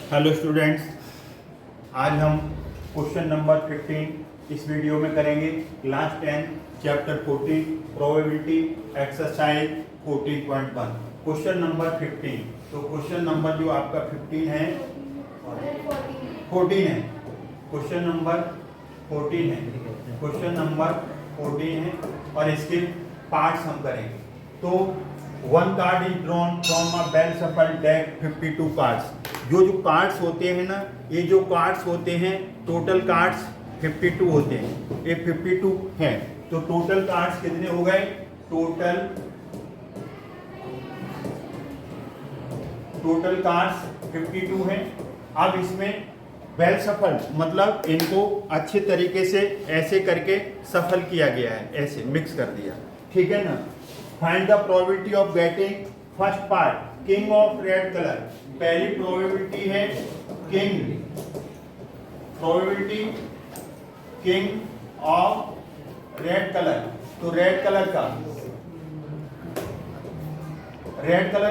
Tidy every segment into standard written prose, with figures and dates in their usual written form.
Hello students, आज हम question number 15 इस वीडियो में करेंगे। Class 10 chapter 14 probability exercise 14.1 question number 15। तो क्वेश्चन नंबर जो आपका 15 है 14 है, क्वेश्चन नंबर 14 है, क्वेश्चन नंबर 14 है और इसके पार्ट्स हम करेंगे। तो one card is drawn from a well shuffle deck 52 cards. जो कार्ड्स होते हैं ना, ये जो कार्ड्स होते हैं टोटल कार्ड्स 52 होते हैं। ये 52 हैं, तो टोटल कार्ड्स कितने हो गए? टोटल कार्ड्स 52 हैं। अब इसमें वेल सफल मतलब इनको अच्छे तरीके से ऐसे करके सफल किया गया है, ऐसे मिक्स कर दिया, ठीक है ना। Find the probability of getting first part king of red colour. पहली प्रोबेबिलिटी है king, probability king of red colour. तो रेड कलर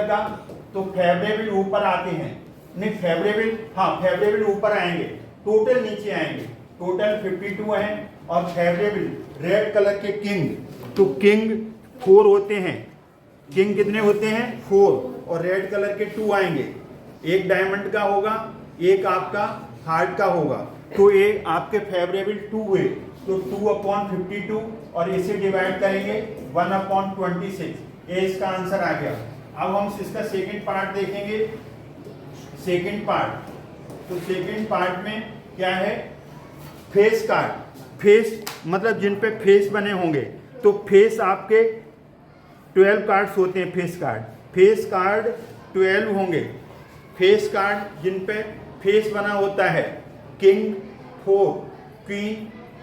का तो फेवरेबल ऊपर आते हैं, नहीं फेवरेबल, हाँ फेवरेबल ऊपर आएंगे, टोटल नीचे आएंगे। टोटल 52 है और फेवरेबल रेड कलर के किंग, तो किंग 4 होते हैं। किंग कितने होते हैं? 4। और रेड कलर के 2 आएंगे, एक डायमंड का होगा, एक आपका हार्ट का होगा। तो ये आपके फेवरेबल 2 हुए, तो 2/52 और इसे डिवाइड करेंगे 1/26। ये इसका आंसर आ गया। अब हम इसका सेकंड पार्ट देखेंगे। सेकंड पार्ट, तो सेकंड पार्ट में क्या है? Face card. फेस मतलब जिन पे फेस बने होंगे, तो फेस आपके 12 कार्ड्स होते हैं। फेस कार्ड 12 होंगे। फेस कार्ड जिन पे फेस बना होता है, किंग 4, क्वीन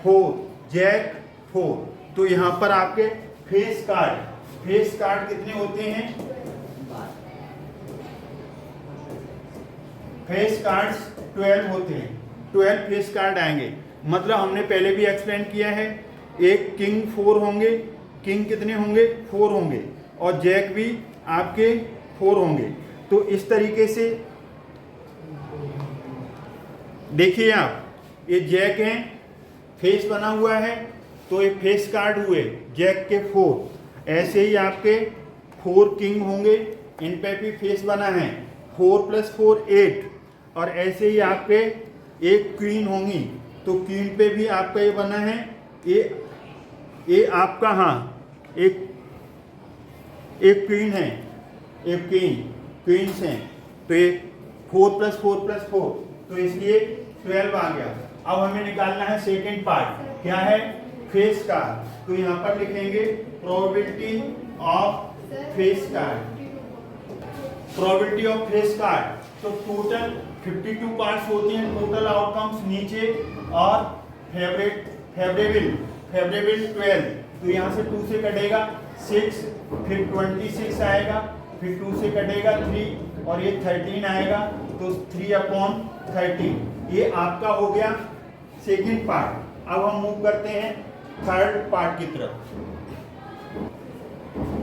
4, जैक 4। तो यहाँ पर आपके फेस कार्ड कितने होते हैं? फेस कार्ड्स 12 होते हैं। 12 फेस कार्ड आएंगे। मतलब हमने पहले भी एक्सप्लेन किया है, एक किंग 4 होंगे। किंग कितने होंगे? 4 होंगे। और जैक भी आपके 4 होंगे। तो इस तरीके से देखिए आप, ये जैक हैं, फेस बना हुआ है, तो ये फेस कार्ड हुए जैक के 4। ऐसे ही आपके 4 किंग होंगे, इन पे भी फेस बना है, 4 + 4 8। और ऐसे ही आपके एक क्वीन होंगी, तो क्वीन पे भी आपका ये बना है, ये आपका, हाँ एक क्वीन है, एक क्वींस हैं। तो ये 4 + 4 + 4, तो इसलिए 12 आ गया। अब हमें निकालना है सेकंड पार्ट, क्या है? Face card. तो यहाँ पर लिखेंगे probability of face card. Probability of face card, तो टोटल 52 कार्ड्स होती हैं। टोटल आउटकम्स नीचे और फेवरेबल 12। तो यहाँ से 2 से कटेगा 6, फिर 26 आएगा, फिर 2 से कटेगा 3 और ये 13 आएगा, तो 3/13। ये आपका हो गया सेकंड पार्ट। अब हम मूव करते हैं थर्ड पार्ट की तरफ।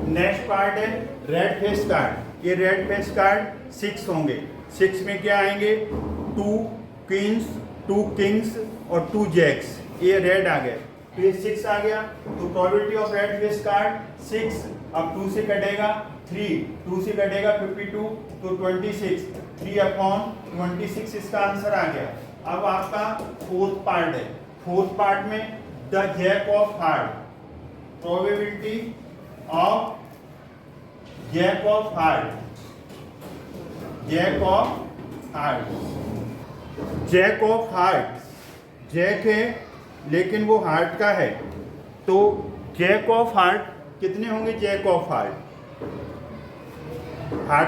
नेक्स्ट पार्ट है रेड फेस कार्ड। ये रेड फेस कार्ड 6 होंगे। 6 में क्या आएंगे? 2 क्वींस, 2 किंग्स और 2 जैक्स। ये रेड आ गए, तो ये 6 आ गया। तो probability of red face card 6। अब 2 से कटेगा 3, 2 से कटेगा 52, तो 26, 3/26 इसका आंसर आ गया। अब आपका फोर्थ पार्ट है। फोर्थ पार्ट में the jack of heart. Probability of jack of heart. Jack of heart, jack है लेकिन वो हार्ट का है, तो जैक ऑफ हार्ट कितने होंगे? जैक ऑफ हार्ट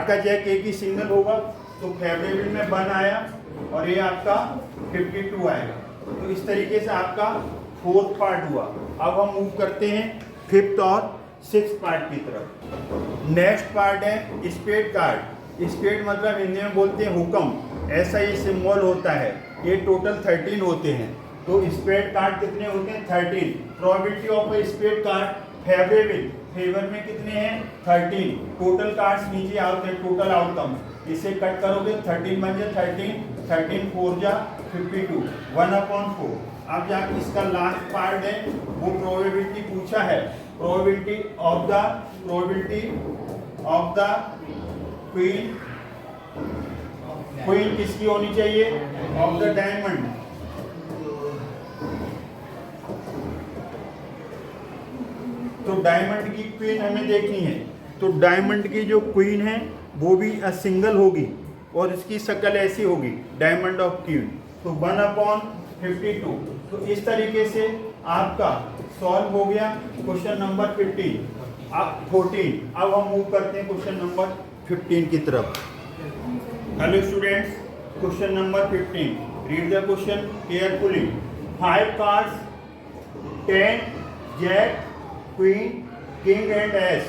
का जैक एक ही सिंगल होगा, तो फेवरेबल में 1 आया और ये आपका 52 आएगा। तो इस तरीके से आपका फोर्थ पार्ट हुआ। अब हम मूव करते हैं फिफ्थ और सिक्स्थ पार्ट की तरफ। नेक्स्ट पार्ट है स्पेड कार्ड। स्पेड मतलब हिंदी में बोलते हैं हुक्म, ऐसा ये सिंबल होता है। ये टोटल 13 होते हैं। तो स्पेड कार्ड कितने होते हैं? 13। Probability of a spade card favourable favour में कितने हैं 13, टोटल कार्ड्स नीचे आते हैं, टोटल आउटकम इसे कट करोगे 13 बन जाए 13 4 जा 52 1/4। अब जाके इसका लास्ट पार्ट है वो प्रोबेबिलिटी पूछा है, प्रोबेबिलिटी ऑफ द क्वीन किसकी होनी चाहिए, ऑफ द डायमंड। तो डायमंड की क्वीन हमें देखनी है, तो डायमंड की जो क्वीन है वो भी सिंगल होगी और इसकी शक्ल ऐसी होगी डायमंड ऑफ क्वीन, तो 1/52। तो इस तरीके से आपका सॉल्व हो गया क्वेश्चन नंबर 14। अब हम मूव करते हैं क्वेश्चन नंबर 15 की तरफ। Hello students, question number 15, read the question carefully. 5 cards 10 jack queen king and ace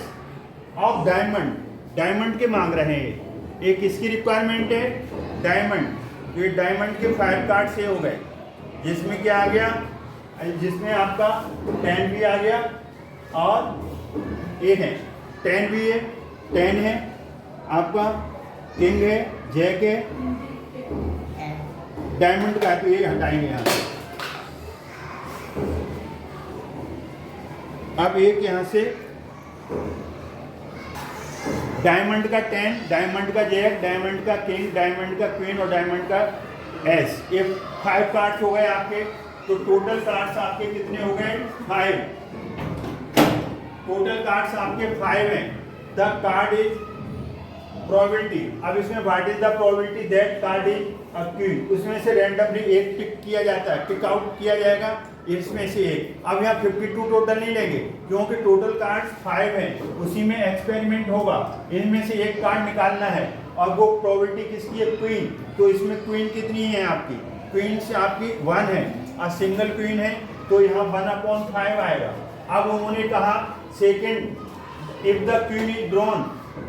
of diamond, diamond के मांग रहे हैं। एक इसकी रिक्वायरमेंट है डायमंड, ये डायमंड के 5 कार्ड से हो गए, जिसमें क्या आ गया, जिसमें आपका 10 भी आ गया और ये है 10 भी है, 10 है आपका, किंग है, जैक है, डायमंड का, तो ये हटाएंगे यहाँ से। अब एक यहाँ से डायमंड का 10, डायमंड का जैक, डायमंड का किंग, डायमंड का क्वीन और डायमंड का एस, ये 5 कार्ड्स हो गए आपके। तो टोटल कार्ड्स आपके कितने हो गए 5, टोटल कार्ड्स आपके 5 हैं। द कार्ड इज प्रोबेबिलिटी, अब इसमें what is the probability that card is a queen, उसमें से रैंडमली एक टिक किया जाता है, टिक आउट किया जाएगा इसमें से एक। अब यहाँ 52 टोटल नहीं लेंगे क्योंकि टोटल कार्ड्स 5 हैं, उसी में एक्सपेरिमेंट होगा, इनमें से एक कार्ड निकालना है और वो प्रोबेबिलिटी किसकी है क्वीन, तो इसमें क्वीन कितनी है आपकी, क्वीन से आपकी 1 है और सिंगल क्वीन है तो यहाँ 1/5 आएगा। अब उन्होंने कहा second, if the queen is drawn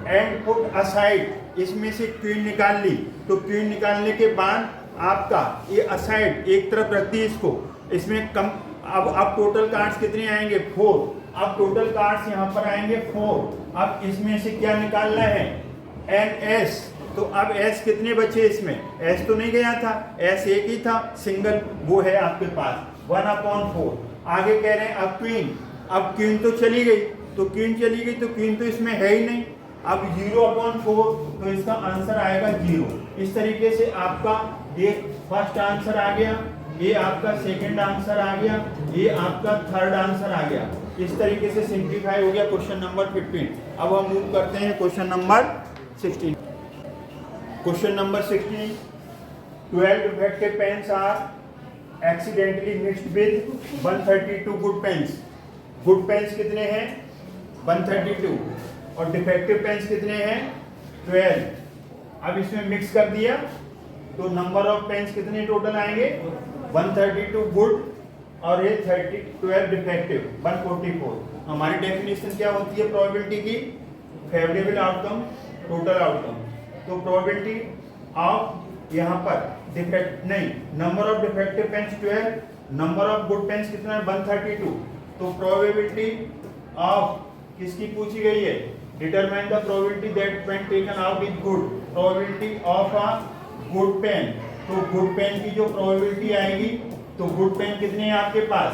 and put aside, इसमें से क्वीन निकाल ली, तो क्वीन निकालने के बाद आपका ये असाइड एक तरफ रख दी इसको, इसमें कम, अब टोटल कार्ड्स कितने आएंगे 4, अब टोटल कार्ड्स यहाँ पर आएंगे 4। अब इसमें से क्या निकालना है एन एस, तो अब एस कितने बचे इसमें, एस तो नहीं गया था, एस एक ही था सिंगल, वो है आपके पास 1/4। आगे कह रहे हैं अब क्वीन तो चली गई, तो क्वीन चली गई तो क्वीन तो इसमें है ही नहीं, अब 0/4, तो इसका आंसर आएगा 0। इस तरीके से आपका ये फर्स्ट आंसर आ गया, ये आपका सेकंड आंसर आ गया, ये आपका थर्ड आंसर आ गया। इस तरीके से सिंप्लीफाई हो गया क्वेश्चन नंबर 15। अब हम मूव करते हैं question number 16। Question number 16, 12 defective pens are accidentally mixed with 132 good pens. Good pens कितने हैं 132 और डिफेक्टिव पेन्स कितने हैं 12। अब इसमें मिक्स कर दिया तो नंबर ऑफ पेन्स कितने टोटल आएंगे 132 गुड और ये 12 डिफेक्टिव 144। हमारी डेफिनेशन क्या होती है प्रोबेबिलिटी की, फेवरेबल आउटकम टोटल आउटकम। तो प्रोबेबिलिटी ऑफ यहाँ पर डिफेक्ट नहीं, number of defective pens 12, number of good pens कितना है 132। तो प्रोबेबिलिटी ऑफ किसकी पूछी गई है, determine the probability that pen taken out is good, probability of a good pen. तो गुड पेन की जो प्रोबेबिलिटी आएगी, तो गुड पेन कितने हैं आपके पास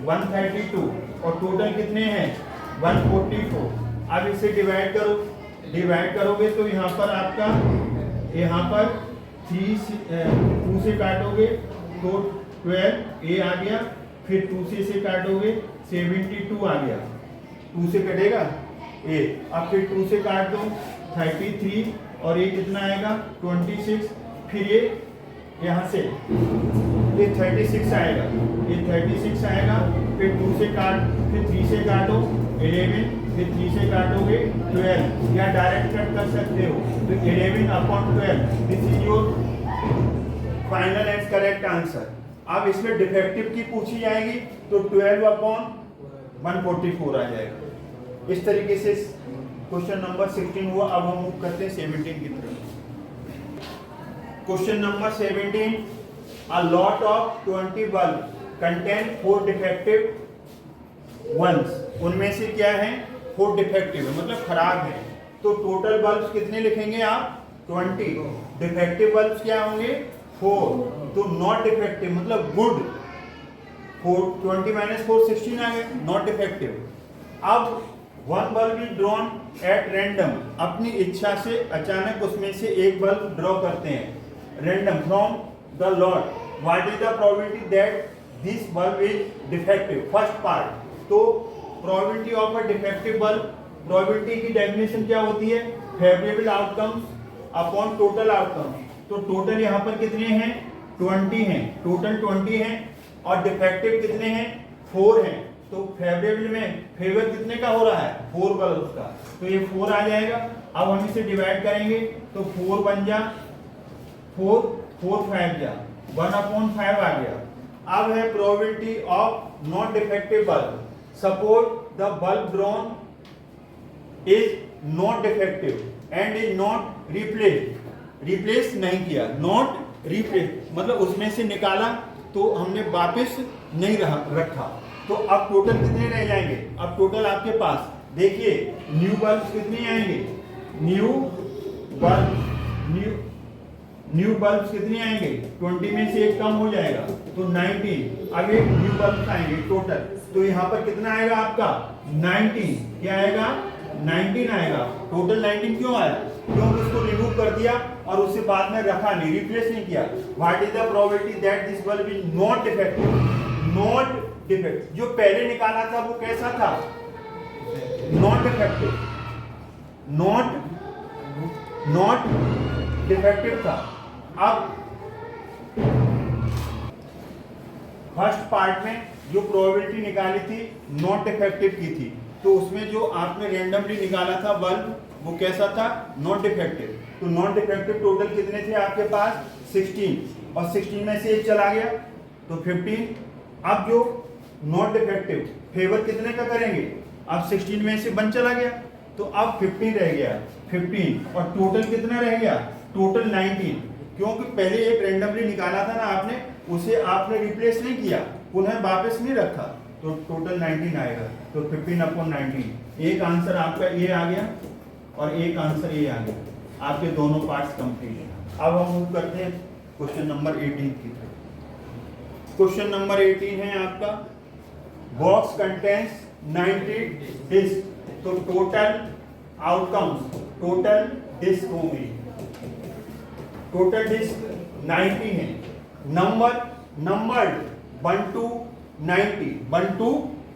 132 और टोटल कितने हैं 144। अब इसे डिवाइड करोगे तो यहाँ पर आपका, यहाँ पर 2 से काटोगे तो 12 ए आ गया, फिर 2 से काटोगे 72 आ गया, 2 से कटेगा ए, अब फिर 2 से काट दो 33 और ये कितना आएगा 26, फिर ये यहाँ से ये 36 आएगा, ये 36 आएगा, फिर 2 से काट, फिर 3 से काटो 11, फिर 3 से काटोगे 12, या डायरेक्ट कट कर सकते हो, तो 11/12 this is your final and correct answer. अब इसमें डिफेक्टिव की पूछी जाएगी तो 12/144 आ जाएगा। इस तरीके से क्वेश्चन नंबर 16 हुआ। अब हम मूव करते हैं 17 की तरफ। Question number 17, a lot of 20 bulbs contain 4 defective ones। उनमें से क्या है 4 डिफेक्टिव है मतलब खराब है। तो टोटल बल्ब कितने लिखेंगे आप? 20। डिफेक्टिव बल्ब क्या होंगे? 4। तो नॉट डिफेक्टिव मतलब गुड। 20 माइनस 4 16 आ गए, नॉट डिफेक्टिव। अब one bulb is drawn at random, अपनी इच्छा से अचानक उसमें से एक बल्ब ड्रॉ करते हैं random from the lot, what is the probability that this bulb is defective? First part, तो probability of a defective bulb, probability की डेफिनेशन क्या होती है? Favourable outcomes upon total outcome. तो टोटल यहाँ पर कितने हैं? 20 हैं, टोटल 20 हैं, और डिफेक्टिव कितने हैं? 4 हैं। तो फेवरेबल में फेवर कितने का हो रहा है? 4 बल्ब का, तो ये 4 आ जाएगा। अब हम इसे डिवाइड करेंगे तो 4 बन जा 4, 4 5 जा 1/5 आ गया। अब है probability of not defective bulb, suppose the bulb drawn is not defective and is not replace नहीं किया, नॉट रिप्लेस मतलब उसमें से निकाला तो हमने वापस नहीं रखा। तो अब टोटल कितने रह जाएंगे? अब टोटल आपके पास देखिए न्यू बल्ब कितने आएंगे? न्यू बल्ब कितने आएंगे? 20 में से एक कम हो जाएगा तो 19। अब एक न्यू बल्ब आएंगे टोटल, तो यहाँ पर कितना आएगा आपका? 19। क्या आएगा? 19 आएगा। टोटल 19 क्यों आया? क्योंकि उसको रिमूव कर दिया और उससे बाद में रखा नहीं, रिप्लेस नहीं किया। What is the probability that this bulb is not defective? Not defect जो पहले निकाला था वो कैसा था? नॉट डिफेक्टिव, नॉट डिफेक्टिव था। अब फर्स्ट पार्ट में जो प्रोबेबिलिटी निकाली थी नॉट डिफेक्टिव की थी, तो उसमें जो आपने रैंडमली निकाला था बल्ब वो कैसा था? Not defective. तो नॉट डिफेक्टिव टोटल कितने थे आपके पास? 16, और 16 में से एक चला गया तो 15। अब जो नॉट डिफेक्टिव फेवर कितने का करेंगे? अब 16 में से 1 चला गया तो अब 15 रह गया, 15, और टोटल कितना रह गया? टोटल 19। क्योंकि पहले एक रैंडमली निकाला था ना आपने, उसे आपने रिप्लेस नहीं किया, पुनः वापस नहीं रखा, तो टोटल 19 आएगा। तो 15/19। एक आंसर आपका ये आ गया और एक आंसर ये आ गया। आपके दोनों पार्ट्स कंप्लीट हैं। अब हम मूव करते हैं क्वेश्चन नंबर 18 की तरफ। क्वेश्चन नंबर 18 है आपका, बॉक्स कंटेंस 90 डिस्क, तो टोटल आउटकम्स, टोटल डिस्क होंगे, टोटल डिस्क 90 है। नंबर्ड 1 to 90, 1 to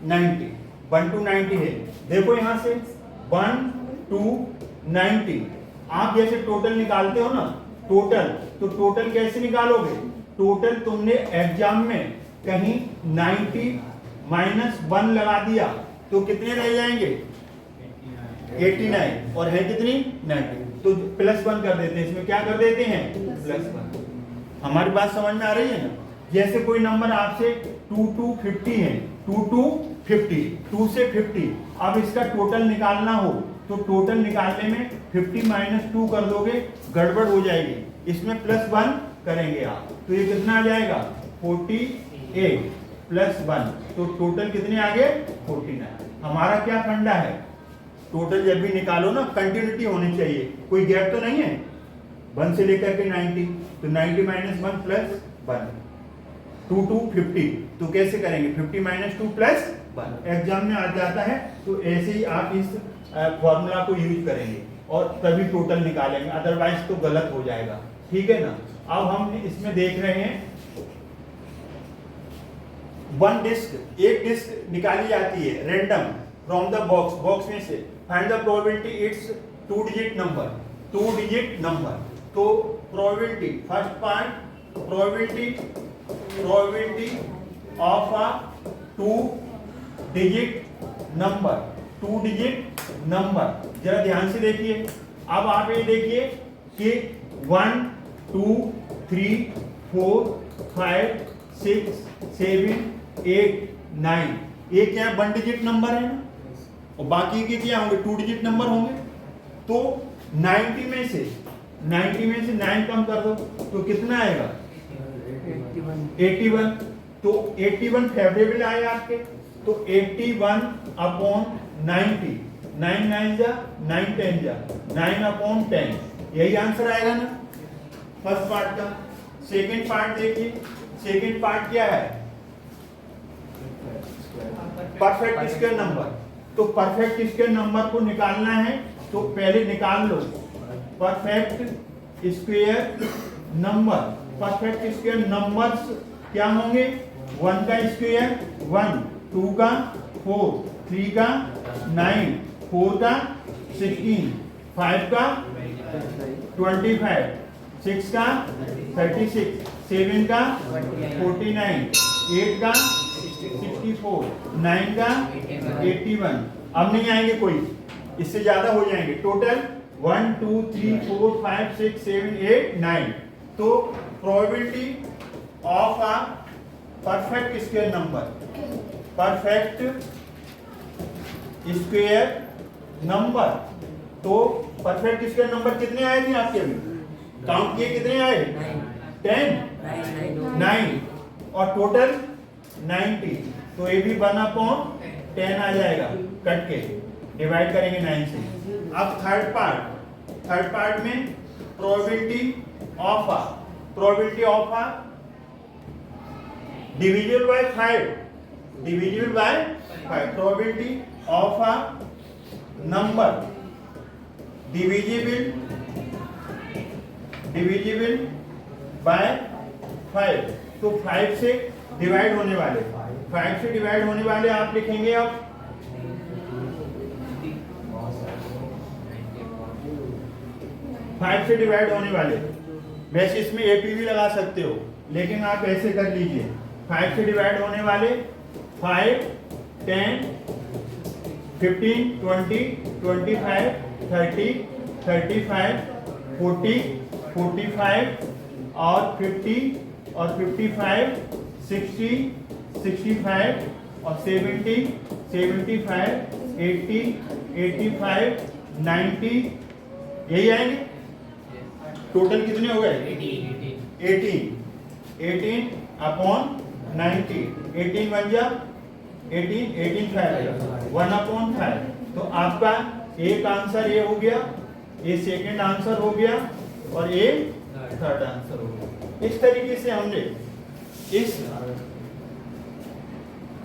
90, 1 to 90 है। देखो यहां से 1 to 90, आप जैसे टोटल निकालते हो ना, टोटल, तो टोटल कैसे निकालोगे? टोटल तुमने एग्जाम में कहीं 90 - 1 लगा दिया तो कितने रह जाएंगे? 89, और है कितनी? 90, तो +1 कर देते हैं। इसमें क्या कर देते हैं? +1। हमारी बात समझ में आ रही है ना? जैसे कोई नंबर आपसे 2 to 50 है, 2 to 50, 2 से 50, अब इसका टोटल निकालना हो तो टोटल निकालने में 50 - 2 कर दोगे, गड़बड़ हो जाएगी। इसमें +1 करेंगे आप, तो ये कितना आ जाएगा? 48 +1, तो टोटल कितने आ गए? 49। हमारा क्या फंडा है? टोटल जब भी निकालो ना कंटिन्यूटी होनी चाहिए, कोई गैप तो नहीं है 1 से लेकर के 90, तो 90 - 1 +1, 2 to 50, तो कैसे करेंगे? 50 - 2 +1। एग्जाम में आ जाता है, तो ऐसे ही आप इस फॉर्मूला को यूज करेंगे और तभी टोटल निकालेंगे, अदरवाइज तो गलत हो जाएगा। ठीक है ना? अब हम इसमें देख रहे हैं 1 डिस्क, एक डिस्क निकाली जाती है रैंडम फ्रॉम द बॉक्स में से। Find the probability it's 2 digit number, तो probability first part, probability of a 2 digit number, जरा ध्यान से देखिए। अब आप ये देखिए कि 1 2 3 4 5 6 7 8 9, ये क्या है? 1 डिजिट नंबर है, और बाकी के क्या होंगे? 2 डिजिट नंबर होंगे। तो 90 में से 9 कम कर दो तो कितना आएगा? 81। तो 81 फेवरेबल आए आपके, तो 81/90 9 9 जा 9 10 जा 9/10, यही आंसर आएगा ना फर्स्ट पार्ट का। सेकंड पार्ट देखिए, सेकंड पार्ट क्या है, परफेक्ट स्क्वायर नंबर। तो परफेक्ट स्क्वायर नंबर को निकालना है तो पहले निकाल लो perfect square number. Perfect square numbers क्या होंगे, 1 का स्क्वायर 1, 2 का 4, 3 का 9, 4 का 16, 5 का 25, 6 का 36, 7 का 49, 8 का 64, 9 का 81। अब नहीं आएंगे कोई, इससे ज्यादा हो जाएंगे। टोटल 1 2 3 4 5 6 7 8 9। तो probability of a perfect square number, perfect square number. तो परफेक्ट स्क्वायर नंबर कितने आए थे आपके, अभी काउंट किए कितने आए, 10 9 और टोटल 90। तो ये भी 1/10 आ जाएगा, कट के डिवाइड करेंगे 9 से। अब थर्ड पार्ट में probability of a divisible by 5, divisible by 5। Probability of a number divisible by 5। तो 5 से डिवाइड होने वाले, 5 से डिवाइड होने वाले आप लिखेंगे अब 5 से डिवाइड होने वाले। वैसे इसमें एपी भी लगा सकते हो, लेकिन आप ऐसे कर लीजिए। 5 से डिवाइड होने वाले 5 10 15 20 25 30 35 40 45 और 50 और 55 60 65 और 70 75 80 85 90। यही आएंगे। टोटल कितने हो गए, 18/90। 18 बन जा 18 5 1/5। तो आपका एक आंसर ये हो गया, ये सेकंड आंसर हो गया और ये थर्ड आंसर हो गया। इस तरीके से हमने इस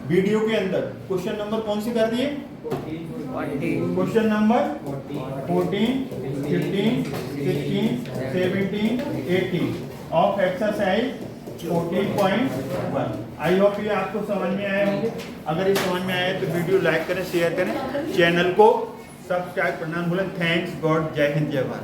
वीडियो के अंदर क्वेश्चन नंबर कौन सी कर दिए, question number 14 15 16 17 18 of exercise 14.1। I hope ये आपको समझ में आया होंगे। अगर ये समझ में आया तो वीडियो लाइक करें, शेयर करें, चैनल को सब्सक्राइब करना भूलें। थैंक्स गॉड, जय हिंद जय भारत।